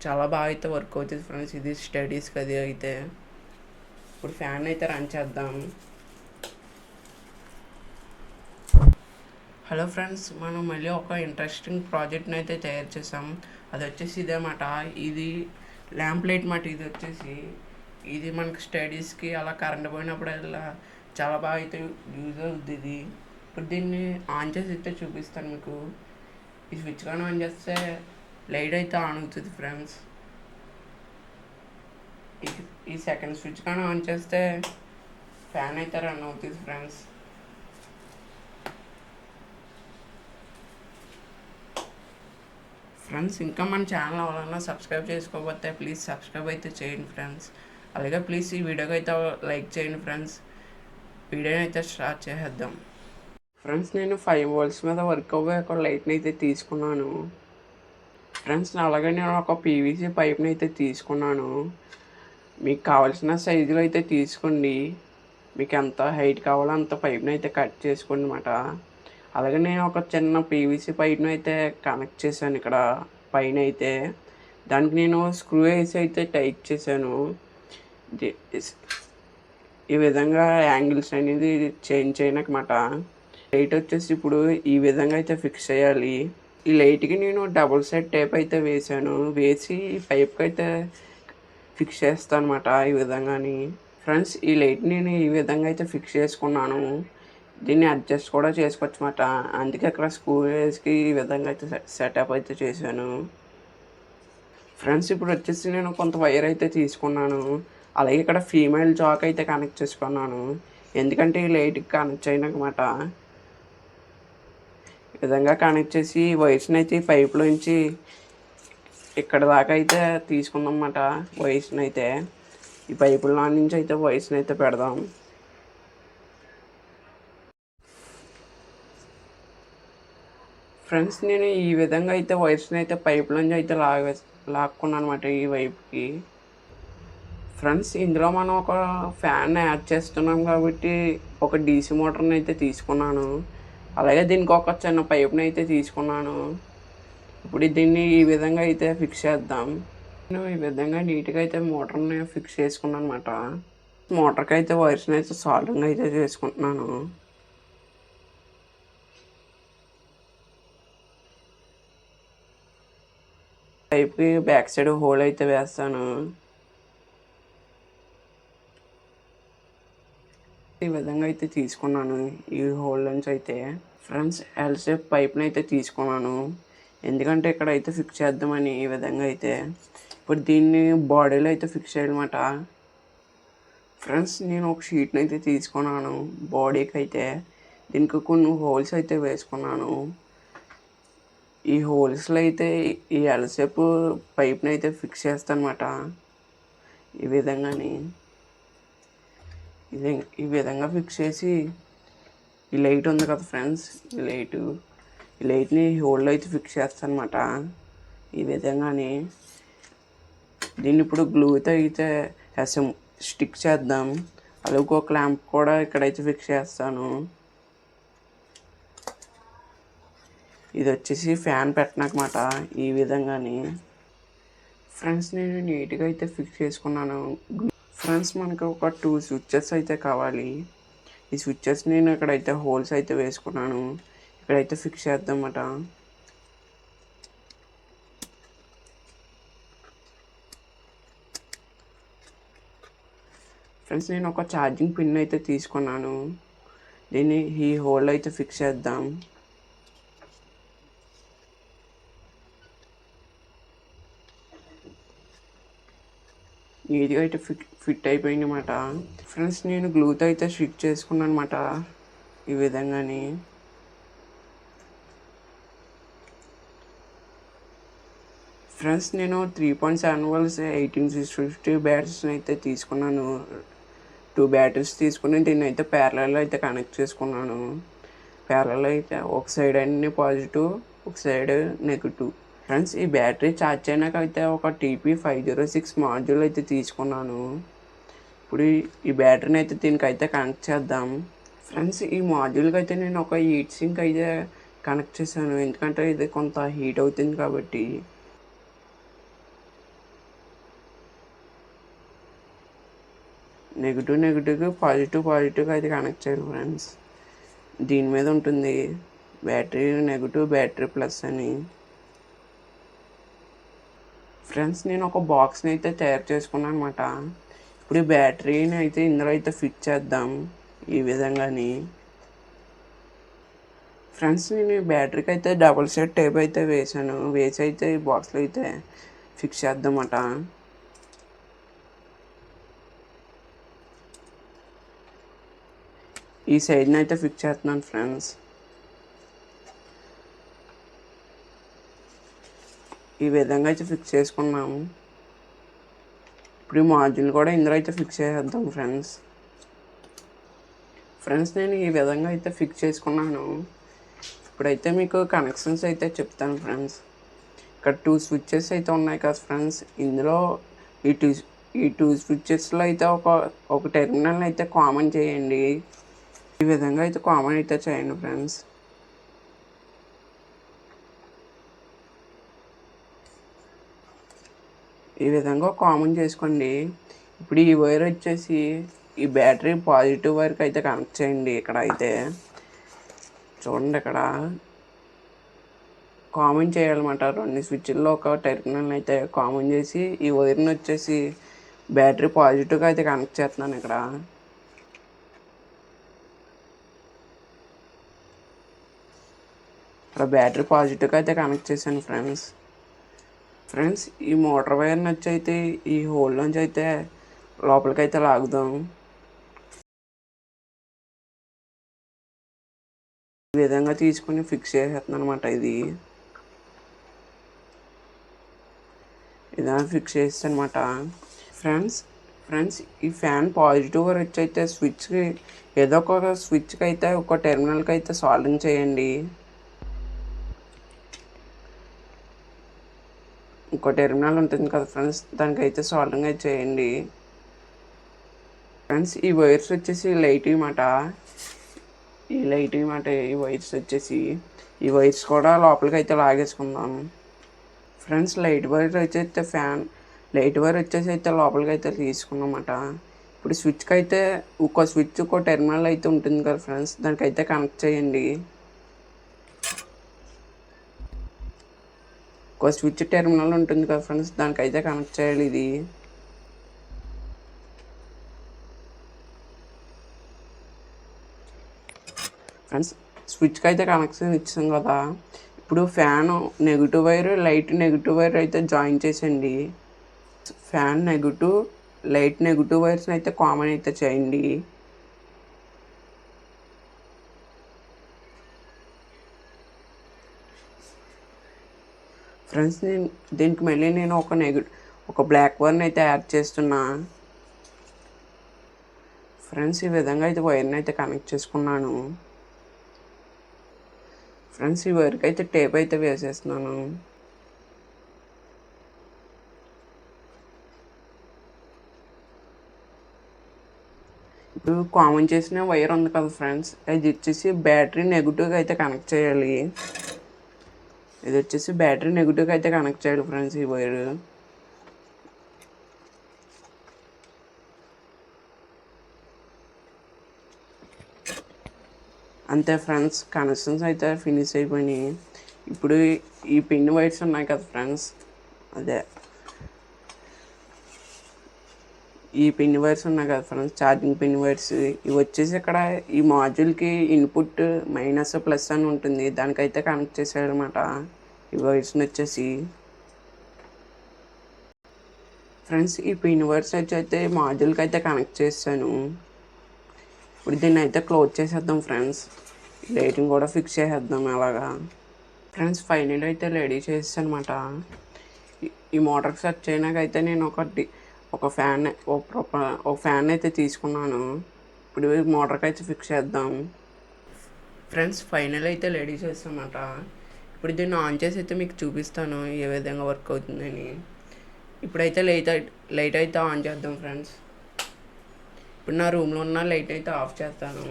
చాలా బాగా అయితే వర్క్ అవుతుంది ఫ్రెండ్స్. ఇది స్టడీస్కి అది అయితే. ఇప్పుడు ఫ్యాన్ అయితే రన్ చేద్దాం. హలో ఫ్రెండ్స్, మనం మళ్ళీ ఒక ఇంట్రెస్టింగ్ ప్రాజెక్ట్ని అయితే తయారు చేసాం. అది వచ్చేసి ఇదేమాట. ఇది ల్యాంప్ లైట్ మాట. ఇది మనకి స్టడీస్కి అలా కరెంట్ పోయినప్పుడల్లా చాలా బాగా అయితే యూజ్ అవుతుంది ఇది. ఇప్పుడు దీన్ని ఆన్ చేసి అయితే చూపిస్తాను మీకు. ఈ స్విచ్ కానీ ఆన్ చేస్తే లైట్ అయితే ఆన్ అవుతుంది ఫ్రెండ్స్. ఈ సెకండ్ స్విచ్ కానీ ఆన్ చేస్తే ఫ్యాన్ అయితే రన్ అవుతుంది ఫ్రెండ్స్. ఫ్రెండ్స్, ఇంకా మన ఛానల్ ఎవరైనా సబ్స్క్రైబ్ చేసుకోకపోతే ప్లీజ్ సబ్స్క్రైబ్ అయితే చేయండి ఫ్రెండ్స్. అలాగే ప్లీజ్ ఈ వీడియోకి అయితే లైక్ చేయండి ఫ్రెండ్స్. వీడియోని అయితే స్టార్ట్ చేసేద్దాం. ఫ్రెండ్స్, నేను 5 వోల్ట్స్ మీద వర్క్ అవ్వే ఒక లైట్ని అయితే తీసుకున్నాను ఫ్రెండ్స్. అలాగే నేను ఒక పీవీసీ పైప్ని అయితే తీసుకున్నాను. మీకు కావాల్సిన సైజులో అయితే తీసుకోండి. మీకు ఎంత హైట్ కావాలో అంత పైప్ని అయితే కట్ చేసుకోండి అన్నమాట. అలాగే నేను ఒక చిన్న పీవీసీ పైప్ని అయితే కనెక్ట్ చేశాను ఇక్కడ పైన అయితే. దానికి నేను స్క్రూ వేసి అయితే టైట్ చేశాను. ఈ విధంగా యాంగిల్స్ అనేది చేంజ్ చేయనమాట. లైట్ వచ్చేసి ఇప్పుడు ఈ విధంగా అయితే ఫిక్స్ చేయాలి. ఈ లైట్కి నేను డబుల్ సైడ్ టేప్ అయితే వేసాను. వేసి పైప్కి అయితే ఫిక్స్ చేస్తాను అనమాట ఈ విధంగాని. ఫ్రెండ్స్, ఈ లైట్ నేను ఈ విధంగా అయితే ఫిక్స్ చేసుకున్నాను. దీన్ని అడ్జస్ట్ కూడా చేసుకోవచ్చు అన్నమాట. అందుకే అక్కడ స్క్రూ వేసి ఈ విధంగా అయితే సెటప్ అయితే చేశాను ఫ్రెండ్స్. ఇప్పుడు వచ్చేసి నేను కొంత వైర్ అయితే తీసుకున్నాను. అలాగే ఇక్కడ ఫీమేల్ జాక్ అయితే కనెక్ట్ చేసుకున్నాను. ఎందుకంటే ఈ లైట్కి కనెక్ట్ చేయనమాట. ఈ విధంగా కనెక్ట్ చేసి వైర్స్ని అయితే ఈ పైప్లోంచి ఇక్కడ దాకా అయితే తీసుకుందాం అన్నమాట. వైర్స్ని అయితే ఈ పైపుల నుంచి అయితే వైర్స్ని అయితే పెడదాం. ఫ్రెండ్స్, నేను ఈ విధంగా అయితే వైర్స్ని అయితే పైపులోంచి అయితే లాక్కున్నాను అనమాట ఈ వైపుకి. ఫ్రెండ్స్, ఇందులో మనం ఒక ఫ్యాన్ యాడ్ చేస్తున్నాం కాబట్టి ఒక డీసీ మోటార్ని అయితే తీసుకున్నాను. అలాగే దీనికి ఒక చిన్న పైప్ని అయితే తీసుకున్నాను. ఇప్పుడు దీన్ని ఈ విధంగా అయితే ఫిక్స్ చేద్దాం. నేను ఈ విధంగా నీట్గా అయితే మోటార్ని ఫిక్స్ చేసుకున్నాను అనమాట. మోటార్కి అయితే వైర్స్ని అయితే సాల్డింగ్ అయితే చేసుకుంటున్నాను. పైప్కి బ్యాక్ సైడ్ హోల్ అయితే వేస్తాను. ఈ విధంగా అయితే తీసుకున్నాను ఈ హోల్ నుంచి అయితే. ఫ్రెండ్స్, ఎల్ షేప్ పైప్ని అయితే తీసుకున్నాను. ఎందుకంటే ఇక్కడ అయితే ఫిక్స్ చేద్దామని ఈ విధంగా అయితే. ఇప్పుడు దీన్ని బాడీలో అయితే ఫిక్స్ చేయాలన్నమాట. ఫ్రెండ్స్, నేను ఒక షీట్ని అయితే తీసుకున్నాను బాడీకి అయితే. దీనికి కొన్ని హోల్స్ అయితే వేసుకున్నాను. ఈ హోల్స్లో అయితే ఈ ఎల్ షేప్ పైప్ని అయితే ఫిక్స్ చేస్తాను అన్నమాట. ఈ విధంగాని ఈ విధంగా ఫిక్స్ చేసి ఈ లైట్ ఉంది కదా ఫ్రెండ్స్, ఈ లైట్ని హోల్లో అయితే ఫిక్స్ చేస్తాను అనమాట. ఈ విధంగాని దీన్ని ఇప్పుడు గ్లూతో అయితే స్టిక్ చేద్దాం. అలాగే ఒక క్లాంప్ కూడా ఇక్కడైతే ఫిక్స్ చేస్తాను. ఇది వచ్చేసి ఫ్యాన్ పెట్టనమాట ఈ విధంగాని. ఫ్రెండ్స్, నేను నీట్గా అయితే ఫిక్స్ చేసుకున్నాను. ఫ్రెండ్స్, మనకు ఒక 2 స్విచ్చెస్ అయితే కావాలి. ఈ స్విచ్చెస్ నేను ఇక్కడైతే హోల్స్ అయితే వేసుకున్నాను. ఇక్కడైతే ఫిక్స్ చేద్దాం అన్నమాట. ఫ్రెండ్స్, నేను ఒక ఛార్జింగ్ పిన్ అయితే తీసుకున్నాను. దీన్ని ఈ హోల్ అయితే ఫిక్స్ చేద్దాం. నీట్గా అయితే ఫిట్ అయిపోయింది అన్నమాట. ఫ్రెండ్స్, నేను గ్లూతో అయితే స్టిక్ చేసుకున్నాను అనమాట ఈ విధంగాని. ఫ్రెండ్స్, నేను 3.7 వోల్ట్స్ 18650 బ్యాటరీస్ని అయితే తీసుకున్నాను. 2 బ్యాటరీస్ తీసుకుని దీన్ని అయితే ప్యారలల్లో అయితే కనెక్ట్ చేసుకున్నాను. ప్యారలల్లో అయితే ఒక సైడ్ అన్ని పాజిటివ్, ఒక సైడ్ నెగిటివ్. ఫ్రెండ్స్, ఈ బ్యాటరీ ఛార్జ్ అయినాక అయితే ఒక TP506 మాడ్యూల్ అయితే తీసుకున్నాను. ఇప్పుడు ఈ బ్యాటరీని అయితే దీనికైతే కనెక్ట్ చేద్దాం. ఫ్రెండ్స్, ఈ మాడ్యూల్కి అయితే నేను ఒక హీట్ సింక్ అయితే కనెక్ట్ చేశాను. ఎందుకంటే ఇది కొంత హీట్ అవుతుంది కాబట్టి. నెగిటివ్కి పాజిటివ్గా అయితే కనెక్ట్ చేయాలి ఫ్రెండ్స్. దీని మీద ఉంటుంది బ్యాటరీ నెగిటివ్, బ్యాటరీ ప్లస్ అని. ఫ్రెండ్స్ నేను ఒక బాక్స్ని అయితే తయారు చేసుకున్నాను అనమాట. ఇప్పుడు ఈ బ్యాటరీని అయితే ఇందులో అయితే ఫిట్ చేద్దాం ఈ విధంగాని. ఫ్రెండ్స్ నేను ఈ బ్యాటరీకి అయితే డబుల్ సైడ్ టేప్ అయితే వేసి అయితే ఈ బాక్స్లో అయితే ఫిక్స్ చేద్దామట. ఈ సైడ్ని అయితే ఫిక్స్ చేస్తున్నాను ఫ్రెండ్స్. ఈ విధంగా అయితే ఫిక్స్ చేసుకున్నాము. ఇప్పుడు ఈ మాడ్యూల్ కూడా ఇందులో అయితే ఫిక్స్ చేసేద్దాం ఫ్రెండ్స్. నేను ఈ విధంగా అయితే ఫిక్స్ చేసుకున్నాను. ఇప్పుడైతే మీకు కనెక్షన్స్ అయితే చెప్తాను ఫ్రెండ్స్. ఇక్కడ 2 స్విచ్చెస్ అయితే ఉన్నాయి కదా ఫ్రెండ్స్. ఇందులో ఈ టూ స్విచ్చెస్లో అయితే ఒక టెర్మినల్ అయితే కామన్ చేయండి. ఈ విధంగా అయితే కామన్ అయితే చేయండి ఫ్రెండ్స్. ఈ విధంగా కామన్ చేసుకోండి. ఇప్పుడు ఈ వైర్ వచ్చేసి ఈ బ్యాటరీ పాజిటివ్ వైర్కి అయితే కనెక్ట్ చేయండి. ఇక్కడ అయితే చూడండి, ఇక్కడ కామన్ చేయాలన్నమాట. 2 స్విచ్ల్లో ఒక టెర్మినల్ అయితే కామన్ చేసి ఈ వైర్ని వచ్చేసి బ్యాటరీ పాజిటివ్గా అయితే కనెక్ట్ చేస్తున్నాను. ఇక్కడ బ్యాటరీ పాజిటివ్గా అయితే కనెక్ట్ చేశాను ఫ్రెండ్స్. ఈ మోటార్ వైర్ని వచ్చి అయితే ఈ హోల్ నుంచి అయితే లోపలికి అయితే లాగుదాం. ఈ విధంగా తీసుకుని ఫిక్స్ చేసేస్తున్నాను అనమాట. ఇది విధంగా ఫిక్స్ చేస్తాను అనమాట. ఫ్రెండ్స్ ఈ ఫ్యాన్ పాజిటివ్ వైర్ వచ్చి అయితే స్విచ్కి ఏదో ఒక స్విచ్కి అయితే ఒక టెర్మినల్కి అయితే సాల్డింగ్ చేయండి. ఇంకో టెర్మినల్ ఉంటుంది కదా ఫ్రెండ్స్, దానికైతే సాల్డింగ్ అయితే చేయండి. ఫ్రెండ్స్ ఈ వైర్స్ వచ్చేసి లైట్ మాట. ఈ వైర్స్ వచ్చేసి ఈ వైర్స్ కూడా లోపలికి అయితే లాగేసుకుందాం ఫ్రెండ్స్. లైట్ వైర్ వచ్చేసి అయితే లోపలికి అయితే తీసుకున్నామట. ఇప్పుడు స్విచ్కి అయితే ఒక టెర్మినల్ అయితే ఉంటుంది కదా ఫ్రెండ్స్, దానికైతే కనెక్ట్ చేయండి. ఒక స్విచ్ టెర్మినల్ ఉంటుంది కదా ఫ్రెండ్స్, దానికైతే కనెక్ట్ చేయాలి. ఇది ఫ్రెండ్స్ స్విచ్కి అయితే కనెక్షన్ ఇచ్చాం కదా. ఇప్పుడు fan negative wire, light negative wire అయితే జాయిన్ చేసేయండి. ఫ్యాన్ నెగిటివ్, లైట్ నెగిటివ్ వైర్స్ని అయితే కామన్ అయితే చేయండి. ఫ్రెండ్స్ దీనికి మళ్ళీ నేను ఒక బ్లాక్ వైర్ని అయితే యాడ్ చేస్తున్నా ఫ్రెండ్స్. ఈ విధంగా అయితే వైర్ని అయితే కనెక్ట్ చేసుకున్నాను ఫ్రెండ్స్. ఈ వైర్కి అయితే టేప్ అయితే వేసేస్తున్నాను. ఇప్పుడు కామన్ చేసిన వైర్ ఉంది కదా ఫ్రెండ్స్, అది వచ్చేసి బ్యాటరీ నెగిటివ్గా అయితే కనెక్ట్ చేయాలి. ఇది వచ్చేసి బ్యాటరీ నెగిటివ్గా అయితే కనెక్ట్ చేయాలి ఫ్రెండ్స్ ఈ వైర్. అంతే ఫ్రెండ్స్, కనెక్షన్స్ అయితే ఫినిష్ అయిపోయినాయి. ఇప్పుడు ఈ పిన్ వైర్స్ ఉన్నాయి కదా ఫ్రెండ్స్, ఈ పిన్ వైర్స్ ఉన్నాయి కదా ఫ్రెండ్స్, ఛార్జింగ్ పిన్ వైర్స్. ఇవి వచ్చేసి ఇక్కడ ఈ మాడ్యూల్కి ఇన్పుట్ మైనస్ ప్లస్ అని ఉంటుంది, దానికైతే కనెక్ట్ చేసాడనమాట ఈ వైర్స్ని వచ్చేసి. ఫ్రెండ్స్ ఈ పిన్ వైర్స్ అయితే మాడ్యూల్కి అయితే కనెక్ట్ చేశాను. ఇప్పుడు దీన్ని అయితే క్లోజ్ చేసేద్దాం ఫ్రెండ్స్. లైటింగ్ కూడా ఫిక్స్ చేసేద్దాం అలాగా. ఫ్రెండ్స్ ఫైనల్ అయితే రెడీ చేసేసాను అనమాట. ఈ మోటార్కి సెట్ చేయడానికైతే నేను ఒక ఫ్యాన్ అయితే తీసుకున్నాను. ఇప్పుడు మోటార్కి అయితే ఫిక్స్ చేద్దాం ఫ్రెండ్స్. ఫైనల్ అయితే రెడీ చేస్తామన్నమాట. ఇప్పుడు దీన్ని ఆన్ చేసి అయితే మీకు చూపిస్తాను ఏ విధంగా వర్క్ అవుతుందని. ఇప్పుడైతే లైట్ అయితే ఆన్ చేద్దాం ఫ్రెండ్స్. ఇప్పుడు నా రూమ్లో ఉన్న లైట్ అయితే ఆఫ్ చేస్తాను.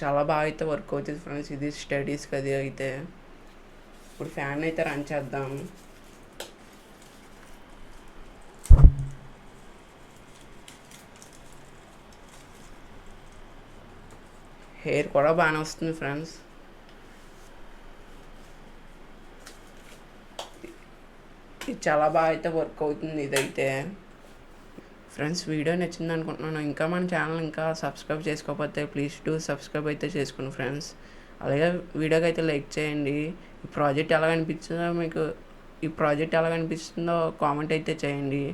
చాలా బాగా అయితే వర్క్ అవుతుంది ఫ్రెండ్స్. ఇది స్టడీస్కి అది అయితే. ఇప్పుడు ఫ్యాన్ అయితే రన్ చేద్దాం. హెయిర్ కూడా బాగానే వస్తుంది ఫ్రెండ్స్. ఇది చాలా బాగా అయితే వర్క్ అవుతుంది ఇదైతే. ఫ్రెండ్స్ వీడియో నచ్చింది అనుకుంటున్నాను. ఇంకా మన ఛానల్ ఇంకా సబ్స్క్రైబ్ చేసుకోకపోతే ప్లీజ్ డూ సబ్స్క్రైబ్ అయితే చేసుకోండి ఫ్రెండ్స్. అలాగే వీడియోకి అయితే లైక్ చేయండి. ఈ ప్రాజెక్ట్ ఎలా అనిపించిందో కామెంట్ అయితే చేయండి.